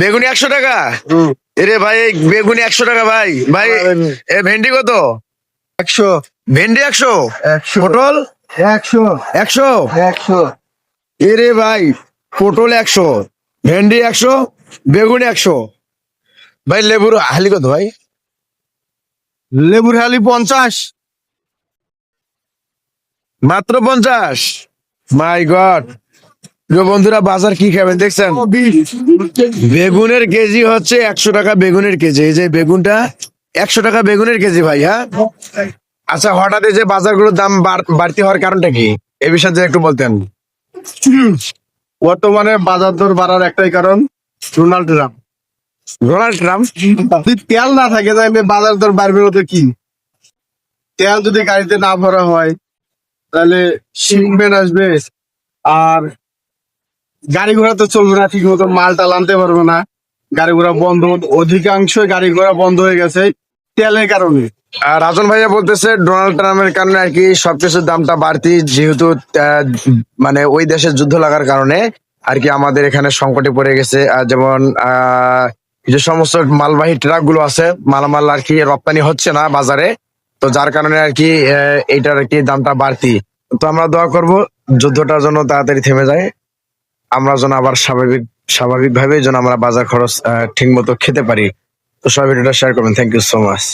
বেগুনি 100 টাকা। হুম। এরে ভাই বেগুনি 100 টাকা ভাই ভাই। এ ভেন্ডি কত? 100। ভেন্ডি 100। 100। পটল 100। 100। 100। এরে ভাই পটল 100, ভেন্ডি 100, বেগুন 100। ভাই লেবুর হালি কত ভাই? লেবুর হালি 50। মাত্র 50। মাই গড। প্রিয় বন্ধুরা বাজার কি খাবেন দেখছেন? বেগুনের কেজি হচ্ছে 100 টাকা। বেগুনের কেজি, এই যে বেগুনটা 100 টাকা বেগুনের কেজি ভাই। হ্যাঁ, আচ্ছা হঠাৎ এই যে বাজারগুলোর দাম বাড়তি হওয়ার কারণটা কি, এ বিষয়ে যদি একটু বলতেন। বর্তমানে বাজার দর বাড়ার একটাই কারণ, ডোনাল্ড ট্রাম্প। Donald Trump. যদি তেল না থাকে তাহলে বাজার দর বাড়বে না তো কি? তেল যদি গাড়িতে না ভরা হয় তাহলে শিপমেন্ট আসবে, আর গাড়ি ঘোড়া তো চলবে না ঠিক মতো, মালটা আনতে পারবে না, গাড়ি ঘোড়া বন্ধ। অধিকাংশ গাড়ি ঘোড়া বন্ধ হয়ে গেছে তেলের কারণে। আর রাজন ভাইয়া বলতেছে ডোনাল্ড ট্রাম্পের কারণে আর কি সবকিছুর দামটা বাড়তি, যেহেতু মানে ওই দেশে যুদ্ধ লাগার কারণে আর কি আমাদের এখানে সংকটে পড়ে গেছে। যেমন যে সমস্ত মালবাহী ট্রাক গুলো আছে, মালামাল আর কি রপ্তানি হচ্ছে না বাজারে, তো যার কারণে আর কি এইটার আর কি দামটা বাড়তি। তো আমরা দোয়া করব যুদ্ধটার জন্য তাড়াতাড়ি থেমে যায়, আমরা যেন আবার স্বাভাবিকভাবে যেন আমরা বাজার খরচ ঠিক মতো খেতে পারি। তো সবাই ভিডিওটা শেয়ার করবেন। Thank you so much.